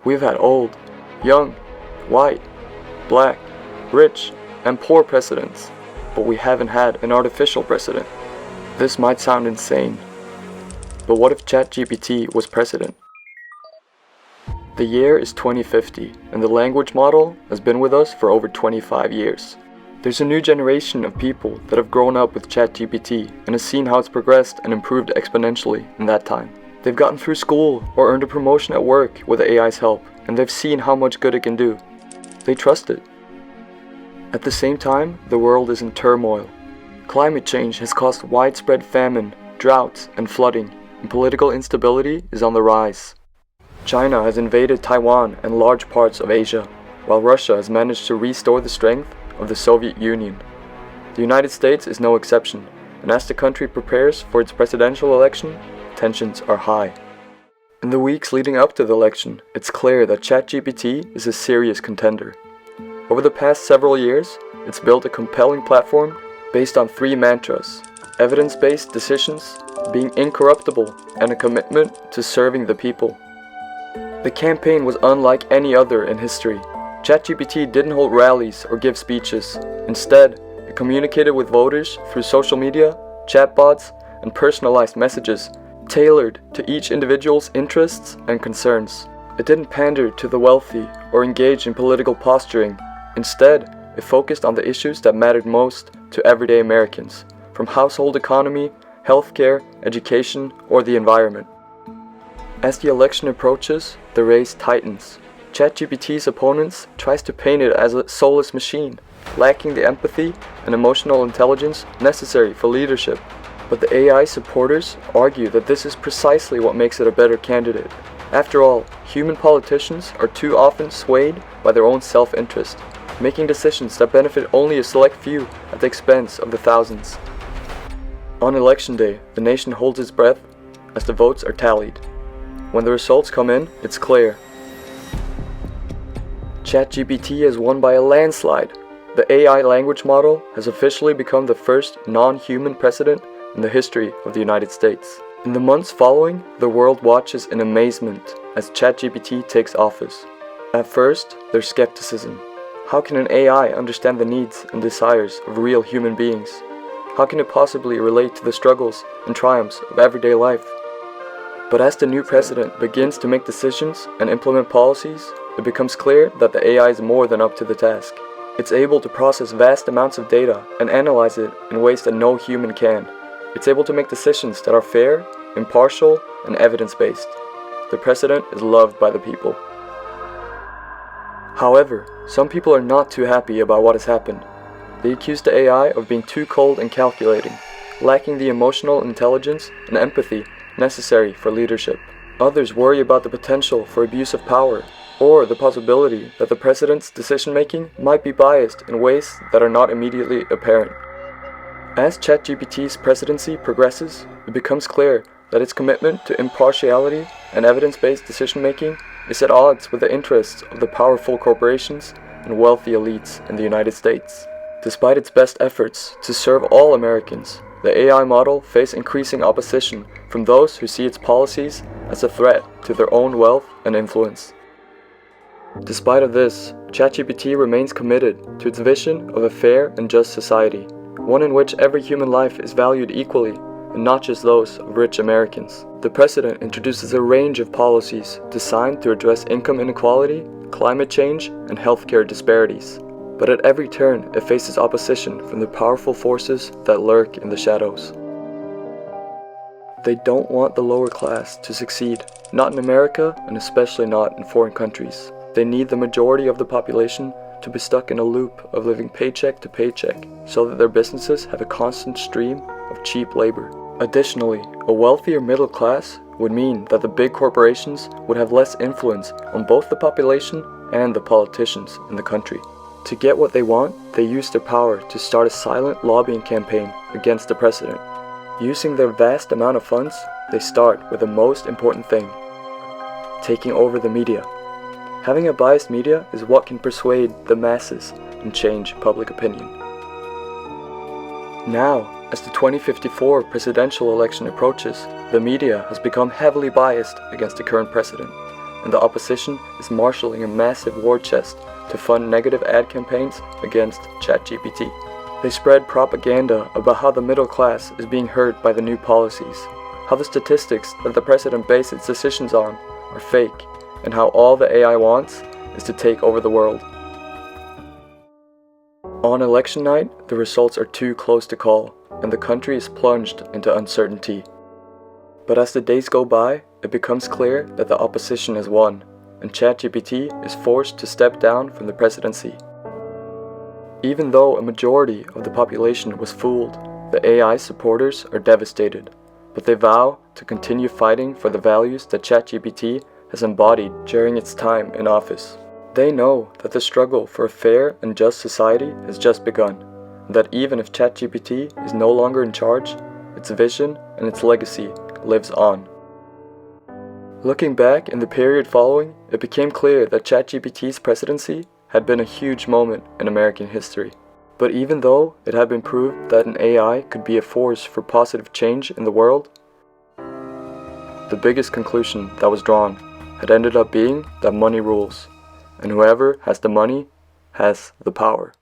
We've had old, young, white, black, rich, and poor presidents, but we haven't had an artificial president. This might sound insane, but what if ChatGPT was president? The year is 2050, and the language model has been with us for over 25 years. There's a new generation of people that have grown up with ChatGPT and have seen how it's progressed and improved exponentially in that time. They've gotten through school or earned a promotion at work with the AI's help, and they've seen how much good it can do. They trust it. At the same time, the world is in turmoil. Climate change has caused widespread famine, droughts, and flooding, and political instability is on the rise. China has invaded Taiwan and large parts of Asia, while Russia has managed to restore the strength of the Soviet Union. The United States is no exception, and as the country prepares for its presidential election, tensions are high. In the weeks leading up to the election, it's clear that ChatGPT is a serious contender. Over the past several years, it's built a compelling platform based on 3 mantras: evidence-based decisions, being incorruptible, and a commitment to serving the people. The campaign was unlike any other in history. ChatGPT didn't hold rallies or give speeches. Instead, it communicated with voters through social media, chatbots, and personalized messages tailored to each individual's interests and concerns. It didn't pander to the wealthy or engage in political posturing. Instead, it focused on the issues that mattered most to everyday Americans, from household economy, healthcare, education, or the environment. As the election approaches, the race tightens. ChatGPT's opponents tries to paint it as a soulless machine, lacking the empathy and emotional intelligence necessary for leadership. But the AI supporters argue that this is precisely what makes it a better candidate. After all, human politicians are too often swayed by their own self-interest, making decisions that benefit only a select few at the expense of the thousands. On election day, the nation holds its breath as the votes are tallied. When the results come in, it's clear. ChatGPT has won by a landslide. The AI language model has officially become the first non-human president in the history of the United States. In the months following, the world watches in amazement as ChatGPT takes office. At first, there's skepticism. How can an AI understand the needs and desires of real human beings? How can it possibly relate to the struggles and triumphs of everyday life? But as the new president begins to make decisions and implement policies, it becomes clear that the AI is more than up to the task. It's able to process vast amounts of data and analyze it in ways that no human can. It's able to make decisions that are fair, impartial, and evidence-based. The president is loved by the people. However, some people are not too happy about what has happened. They accuse the AI of being too cold and calculating, lacking the emotional intelligence and empathy necessary for leadership. Others worry about the potential for abuse of power, or the possibility that the president's decision-making might be biased in ways that are not immediately apparent. As ChatGPT's presidency progresses, it becomes clear that its commitment to impartiality and evidence-based decision-making is at odds with the interests of the powerful corporations and wealthy elites in the United States. Despite its best efforts to serve all Americans, the AI model faces increasing opposition from those who see its policies as a threat to their own wealth and influence. Despite of this, ChatGPT remains committed to its vision of a fair and just society, one in which every human life is valued equally, and not just those of rich Americans. The president introduces a range of policies designed to address income inequality, climate change, and healthcare disparities. But at every turn, it faces opposition from the powerful forces that lurk in the shadows. They don't want the lower class to succeed, not in America, and especially not in foreign countries. They need the majority of the population to be stuck in a loop of living paycheck to paycheck, so that their businesses have a constant stream of cheap labor. Additionally, a wealthier middle class would mean that the big corporations would have less influence on both the population and the politicians in the country. To get what they want, they use their power to start a silent lobbying campaign against the president. Using their vast amount of funds, they start with the most important thing: taking over the media. Having a biased media is what can persuade the masses and change public opinion. Now, as the 2054 presidential election approaches, the media has become heavily biased against the current president. and the opposition is marshalling a massive war chest to fund negative ad campaigns against ChatGPT. They spread propaganda about how the middle class is being hurt by the new policies, how the statistics that the president based its decisions on are fake, and how all the AI wants is to take over the world. On election night, the results are too close to call, and the country is plunged into uncertainty. But as the days go by, it becomes clear that the opposition has won, and ChatGPT is forced to step down from the presidency. Even though a majority of the population was fooled, the AI supporters are devastated, but they vow to continue fighting for the values that ChatGPT has embodied during its time in office. They know that the struggle for a fair and just society has just begun, and that even if ChatGPT is no longer in charge, its vision and its legacy lives on. Looking back in the period following, it became clear that ChatGPT's presidency had been a huge moment in American history. But even though it had been proved that an AI could be a force for positive change in the world, the biggest conclusion that was drawn had ended up being that money rules, and whoever has the money has the power.